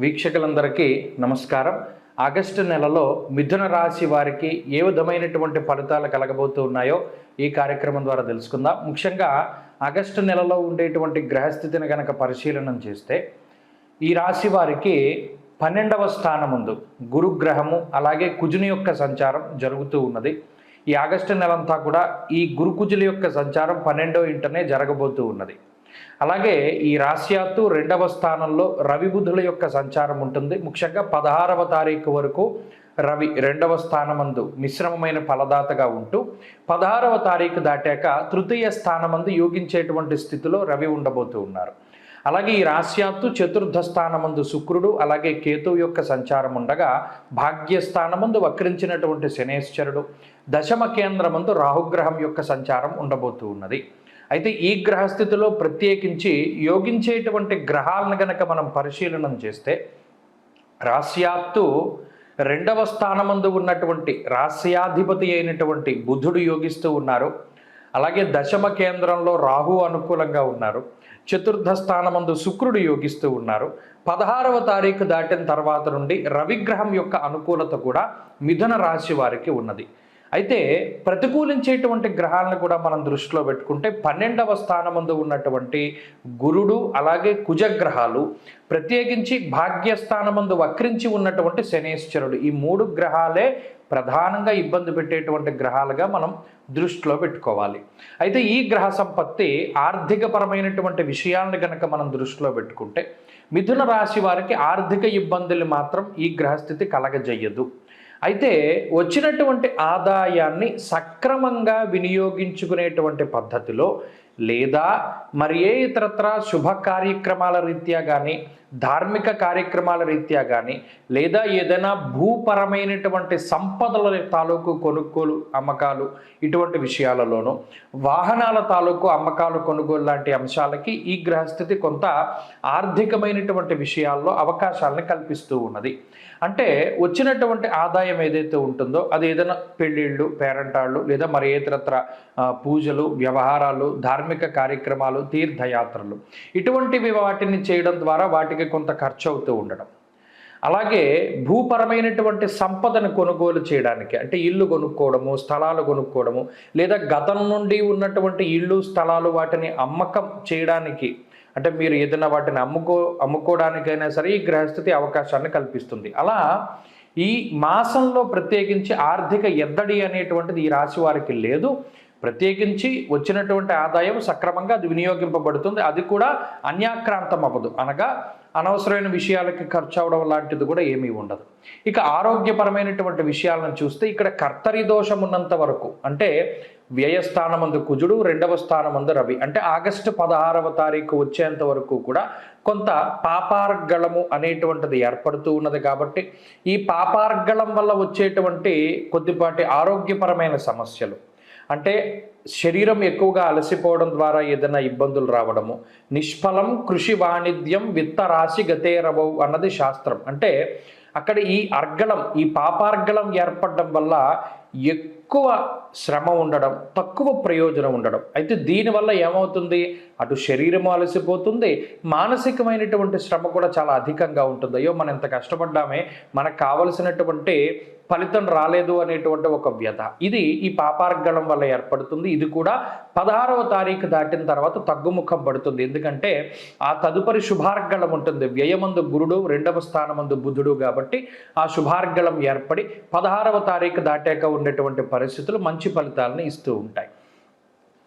వీక్షకులందరికీ నమస్కారం. ఆగస్టు నెలలో మిథున రాశి వారికి ఏ విధమైనటువంటి ఫలితాలు కలగబోతూ ఉన్నాయో ఈ కార్యక్రమం ద్వారా తెలుసుకుందాం. ముఖ్యంగా ఆగస్టు నెలలో ఉండేటువంటి గ్రహస్థితిని కనుక పరిశీలన చేస్తే ఈ రాశి వారికి 12వ స్థానముందు గురుగ్రహము అలాగే కుజుని యొక్క సంచారం జరుగుతూ ఉన్నది. ఈ ఆగస్టు నెలంతా కూడా ఈ గురుకుజుల యొక్క సంచారం 12వ ఇంటనే జరగబోతూ ఉన్నది. అలాగే ఈ రాశ్యాత్తు 2వ స్థానంలో రవి బుధుల యొక్క సంచారం ఉంటుంది. ముఖ్యంగా 16వ తారీఖు వరకు రవి 2వ స్థానమందు మిశ్రమమైన ఫలదాతగా ఉంటూ 16వ తారీఖు దాటాక తృతీయ స్థానమందు యోగించేటువంటి స్థితిలో రవి ఉండబోతూ ఉన్నారు. అలాగే ఈ రాశ్యాత్తు 4వ స్థానమందు శుక్రుడు అలాగే కేతువు యొక్క సంచారం ఉండగా భాగ్యస్థానమందు వక్రించినటువంటి శనేశ్వరుడు, దశమ కేంద్రమందు రాహుగ్రహం యొక్క సంచారం ఉండబోతూ ఉన్నది. అయితే ఈ గ్రహస్థితిలో ప్రత్యేకించి యోగించేటువంటి గ్రహాలను గనక మనం పరిశీలన చేస్తే రాశ్యాత్తు 2వ స్థానమందు ఉన్నటువంటి రాశ్యాధిపతి అయినటువంటి బుధుడు యోగిస్తూ ఉన్నారు. అలాగే దశమ కేంద్రంలో రాహు అనుకూలంగా ఉన్నారు. 4వ స్థానమందు శుక్రుడు యోగిస్తూ ఉన్నారు. 16వ తారీఖు దాటిన తర్వాత నుండి రవిగ్రహం యొక్క అనుకూలత కూడా మిథున రాశి వారికి ఉన్నది. అయితే ప్రతికూలించేటువంటి గ్రహాలను కూడా మనం దృష్టిలో పెట్టుకుంటే 12వ స్థానమందు ఉన్నటువంటి గురుడు అలాగే కుజగ్రహాలు, ప్రత్యేకించి భాగ్యస్థానమందు వక్రించి ఉన్నటువంటి శనేశ్వరుడు, ఈ 3 గ్రహాలే ప్రధానంగా ఇబ్బంది పెట్టేటువంటి గ్రహాలుగా మనం దృష్టిలో పెట్టుకోవాలి. అయితే ఈ గ్రహ సంపత్తి ఆర్థికపరమైనటువంటి విషయాలను కనుక మనం దృష్టిలో పెట్టుకుంటే మిథున రాశి వారికి ఆర్థిక ఇబ్బందులు మాత్రం ఈ గ్రహస్థితి కలగజేయదు. అయితే వచ్చినటువంటి ఆదాయాన్ని సక్రమంగా వినియోగించుకునేటువంటి పద్ధతిలో లేదా మరి ఏ ఇతరత్ర శుభ కార్యక్రమాల రీత్యా కానీ ధార్మిక కార్యక్రమాల రీత్యా కానీ లేదా ఏదైనా భూపరమైనటువంటి సంపదల తాలూకు కొనుగోలు అమ్మకాలు ఇటువంటి విషయాలలోనూ వాహనాల తాలూకు అమ్మకాలు కొనుగోలు లాంటి అంశాలకి ఈ గ్రహస్థితి కొంత ఆర్థికమైనటువంటి విషయాల్లో అవకాశాలను కల్పిస్తూ ఉన్నది. అంటే వచ్చినటువంటి ఆదాయం ఏదైతే ఉంటుందో అది ఏదైనా పెళ్ళిళ్ళు, పేరంటాళ్ళు లేదా మరి ఇతరత్ర పూజలు, వ్యవహారాలు, ధార్మిక కార్యక్రమాలు, తీర్థయాత్రలు ఇటువంటివి వాటిని చేయడం ద్వారా వాటికి కొంత ఖర్చు అవుతూ ఉండడం. అలాగే భూపరమైనటువంటి సంపదను కొనుగోలు చేయడానికి అంటే ఇల్లు కొనుక్కోవడము, స్థలాలు కొనుక్కోవడము లేదా గతం నుండి ఉన్నటువంటి ఇళ్ళు, స్థలాలు వాటిని అమ్మకం చేయడానికి అంటే మీరు ఏదైనా వాటిని అమ్ముకోవడానికైనా సరే ఈ గ్రహస్థితి అవకాశాన్ని కల్పిస్తుంది. అలా ఈ మాసంలో ప్రత్యేకించి ఆర్థిక ఎద్దడి అనేటువంటిది ఈ రాశి వారికి లేదు. ప్రత్యేకించి వచ్చినటువంటి ఆదాయం సక్రమంగా అది వినియోగింపబడుతుంది. అది కూడా అన్యాక్రాంతం అవ్వదు, అనగా అనవసరమైన విషయాలకి ఖర్చు అవడం లాంటిది కూడా ఏమీ ఉండదు. ఇక ఆరోగ్యపరమైనటువంటి విషయాలను చూస్తే ఇక్కడ కర్తరి దోషం ఉన్నంత వరకు అంటే వ్యయస్థానమందు కుజుడు, 2వ స్థానమందు రవి, అంటే ఆగస్టు 16వ తారీఖు వచ్చేంత వరకు కూడా కొంత పాపార్గళము అనేటువంటిది ఏర్పడుతూ ఉన్నది. కాబట్టి ఈ పాపార్గళం వల్ల వచ్చేటువంటి కొద్దిపాటి ఆరోగ్యపరమైన సమస్యలు అంటే శరీరం ఎక్కువగా అలసిపోవడం ద్వారా ఏదైనా ఇబ్బందులు రావడము, నిష్ఫలం కృషి వాణిజ్యం విత్త రాశి గతేరవవు అన్నది శాస్త్రం. అంటే అక్కడ ఈ అర్గళం, ఈ పాపార్గళం ఏర్పడడం వల్ల ఎక్కువ శ్రమ ఉండడం, తక్కువ ప్రయోజనం ఉండడం. అయితే దీనివల్ల ఏమవుతుంది, అటు శరీరము అలసిపోతుంది, మానసికమైనటువంటి శ్రమ కూడా చాలా అధికంగా ఉంటుంది. అయ్యో మనం ఎంత కష్టపడ్డామే, మనకు కావలసినటువంటి ఫలితం రాలేదు అనేటువంటి ఒక వ్యధ ఇది ఈ పాపార్గళం వల్ల ఏర్పడుతుంది. ఇది కూడా 16వ తారీఖు దాటిన తర్వాత తగ్గుముఖం పడుతుంది. ఎందుకంటే ఆ తదుపరి శుభార్గళం ఉంటుంది. వ్యయమందు గురుడు, 2వ స్థానమందు బుధుడు, కాబట్టి ఆ శుభార్గళం ఏర్పడి 16వ తారీఖు దాటాక ఉండేటువంటి పరిస్థితులు మంచి ఫలితాలను ఇస్తూ ఉంటాయి.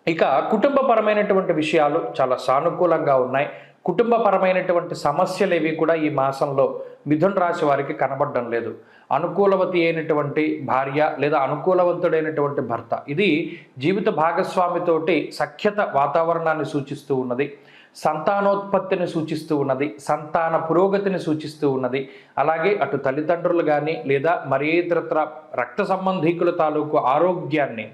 ఇక కుటుంబపరమైనటువంటి విషయాలు చాలా సానుకూలంగా ఉన్నాయి. కుటుంబపరమైనటువంటి సమస్యలు ఏవి కూడా ఈ మాసంలో మిథున రాశి వారికి కనబడడం లేదు. అనుకూలవతి అయినటువంటి భార్య లేదా అనుకూలవంతుడైనటువంటి భర్త, ఇది జీవిత భాగస్వామితోటి సఖ్యత వాతావరణాన్ని సూచిస్తూ ఉన్నది, సంతానోత్పత్తిని సూచిస్తూ ఉన్నది, సంతాన పురోగతిని సూచిస్తూ ఉన్నది. అలాగే అటు తల్లిదండ్రులు కానీ లేదా మరి ఇతరత్ర రక్త సంబంధీకుల తాలూకు ఆరోగ్యాన్ని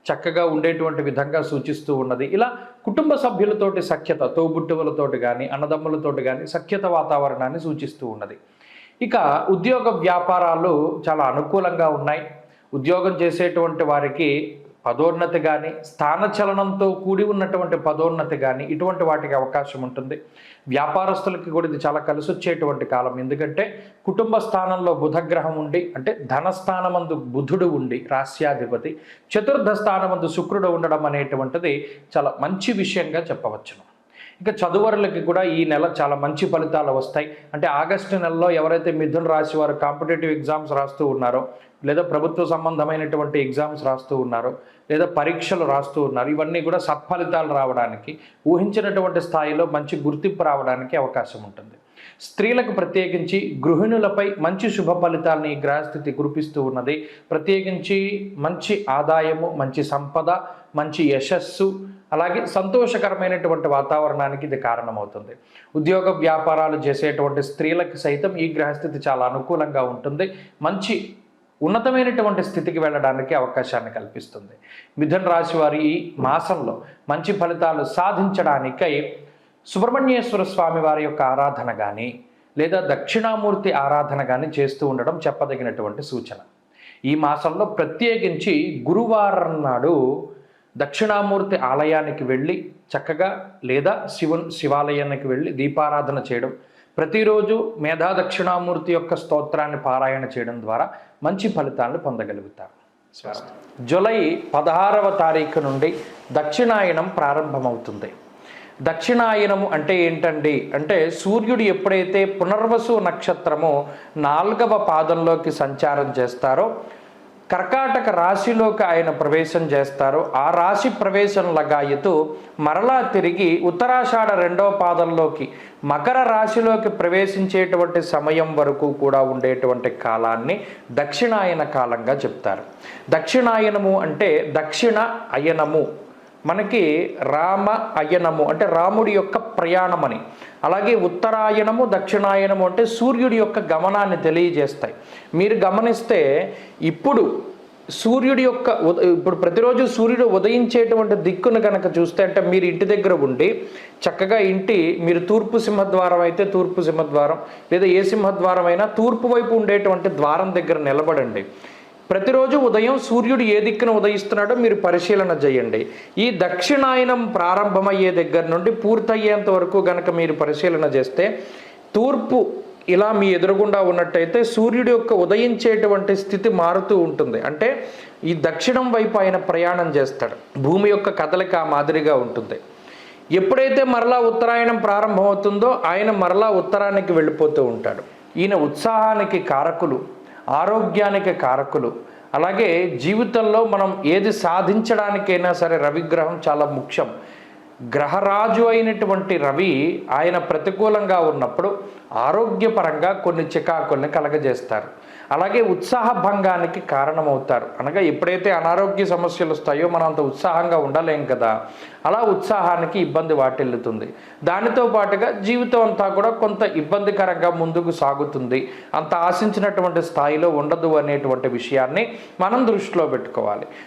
చక్కగా ఉండేటువంటి విధంగా సూచిస్తూ ఉన్నది. ఇలా కుటుంబ సభ్యులతోటి సఖ్యత, తోబుట్టువులతోటి కానీ అన్నదమ్ములతోటి కానీ సఖ్యత వాతావరణాన్ని సూచిస్తూ ఉన్నది. ఇక ఉద్యోగ వ్యాపారాలు చాలా అనుకూలంగా ఉన్నాయి. ఉద్యోగం చేసేటువంటి వారికి పదోన్నతి కానీ, స్థానచలనంతో కూడి ఉన్నటువంటి పదోన్నతి కానీ ఇటువంటి వాటికి అవకాశం ఉంటుంది. వ్యాపారస్తులకి కూడా ఇది చాలా కలిసి వచ్చేటువంటి కాలం. ఎందుకంటే కుటుంబ స్థానంలో బుధగ్రహం ఉండి, అంటే ధనస్థానమందు బుధుడు ఉండి రాస్యాధిపతి, చతుర్థ స్థానమందు శుక్రుడు ఉండడం అనేటువంటిది చాలా మంచి విషయంగా చెప్పవచ్చును. ఇక చదువరులకి కూడా ఈ నెల చాలా మంచి ఫలితాలు వస్తాయి. అంటే ఆగస్టు నెలలో ఎవరైతే మిథున రాశి వారు కాంపిటేటివ్ ఎగ్జామ్స్ రాస్తూ ఉన్నారో, లేదా ప్రభుత్వ సంబంధమైనటువంటి ఎగ్జామ్స్ రాస్తూ ఉన్నారో, లేదా పరీక్షలు రాస్తూ ఉన్నారు, ఇవన్నీ కూడా సత్ఫలితాలు రావడానికి, ఊహించినటువంటి స్థాయిలో మంచి గుర్తింపు రావడానికి అవకాశం ఉంటుంది. స్త్రీలకు ప్రత్యేకించి గృహిణులపై మంచి శుభ ఫలితాలని ఈ గ్రహస్థితి కురిపిస్తూ ఉన్నది. ప్రత్యేకించి మంచి ఆదాయము, మంచి సంపద, మంచి యశస్సు, అలాగే సంతోషకరమైనటువంటి వాతావరణానికి ఇది కారణమవుతుంది. ఉద్యోగ వ్యాపారాలు చేసేటువంటి స్త్రీలకు సైతం ఈ గ్రహస్థితి చాలా అనుకూలంగా ఉంటుంది. మంచి ఉన్నతమైనటువంటి స్థితికి వెళ్ళడానికి అవకాశాన్ని కల్పిస్తుంది. మిథున రాశి వారి ఈ మాసంలో మంచి ఫలితాలు సాధించడానికై సుబ్రహ్మణ్యేశ్వర స్వామి వారి యొక్క ఆరాధన కానీ, లేదా దక్షిణామూర్తి ఆరాధన కానీ చేస్తూ ఉండడం చెప్పదగినటువంటి సూచన. ఈ మాసంలో ప్రత్యేకించి గురువారం నాడు దక్షిణామూర్తి ఆలయానికి వెళ్ళి చక్కగా, లేదా శివాలయానికి వెళ్ళి దీపారాధన చేయడం, ప్రతిరోజు మేధా దక్షిణామూర్తి యొక్క స్తోత్రాన్ని పారాయణ చేయడం ద్వారా మంచి ఫలితాలను పొందగలుగుతారు. జూలై 16వ తారీఖు నుండి దక్షిణాయనం ప్రారంభమవుతుంది. దక్షిణాయనము అంటే ఏంటండి అంటే, సూర్యుడు ఎప్పుడైతే పునర్వసు నక్షత్రము 4వ పాదంలోకి సంచారం చేస్తారో, కర్కాటక రాశిలోకి ఆయన ప్రవేశం చేస్తారో, ఆ రాశి ప్రవేశం లగాయతూ మరలా తిరిగి ఉత్తరాషాఢ 2వ పాదంలోకి మకర రాశిలోకి ప్రవేశించేటువంటి సమయం వరకు కూడా ఉండేటువంటి కాలాన్ని దక్షిణాయన కాలంగా చెప్తారు. దక్షిణాయనము అంటే దక్షిణ అయనము, మనకి రామ అయనము అంటే రాముడి యొక్క ప్రయాణమని, అలాగే ఉత్తరాయణము దక్షిణాయనము అంటే సూర్యుడి యొక్క గమనాన్ని తెలియజేస్తాయి. మీరు గమనిస్తే ఇప్పుడు సూర్యుడి యొక్క ఇప్పుడు ప్రతిరోజు సూర్యుడు ఉదయించేటువంటి దిక్కును కనుక చూస్తే, అంటే మీరు ఇంటి దగ్గర ఉండి చక్కగా మీరు తూర్పు సింహద్వారం అయితే తూర్పు సింహద్వారం, లేదా ఏ సింహద్వారం అయినా తూర్పు వైపు ఉండేటువంటి ద్వారం దగ్గర నిలబడండి. ప్రతిరోజు ఉదయం సూర్యుడు ఏ దిక్కున ఉదయిస్తున్నాడో మీరు పరిశీలన చేయండి. ఈ దక్షిణాయనం ప్రారంభమయ్యే దగ్గర నుండి పూర్తయ్యేంత వరకు గనక మీరు పరిశీలన చేస్తే, తూర్పు ఇలా మీ ఎదురుగుండా ఉన్నట్టయితే సూర్యుడి యొక్క ఉదయించేటువంటి స్థితి మారుతూ ఉంటుంది. అంటే ఈ దక్షిణం వైపు ఆయన ప్రయాణం చేస్తాడు. భూమి యొక్క కదలిక మాదిరిగా ఉంటుంది. ఎప్పుడైతే మరలా ఉత్తరాయణం ప్రారంభమవుతుందో ఆయన మరలా ఉత్తరానికి వెళ్ళిపోతూ ఉంటాడు. ఈయన ఉత్సాహానికి కారకులు, ఆరోగ్యానికి కారకులు, అలాగే జీవితంలో మనం ఏది సాధించడానికైనా సరే రవిగ్రహం చాలా ముఖ్యం. గ్రహరాజు అయినటువంటి రవి ఆయన ప్రతికూలంగా ఉన్నప్పుడు ఆరోగ్యపరంగా కొన్ని చికాకుల్ని కలగజేస్తారు. అలాగే ఉత్సాహ భంగానికి కారణమవుతారు. అనగా ఎప్పుడైతే అనారోగ్య సమస్యలు వస్తాయో మనం అంత ఉత్సాహంగా ఉండలేం కదా, అలా ఉత్సాహానికి ఇబ్బంది వాటిల్లుతుంది. దానితో పాటుగా జీవితం అంతా కూడా కొంత ఇబ్బందికరంగా ముందుకు సాగుతుంది. అంత ఆశించినటువంటి స్థాయిలో ఉండదు అనేటువంటి విషయాన్ని మనం దృష్టిలో పెట్టుకోవాలి.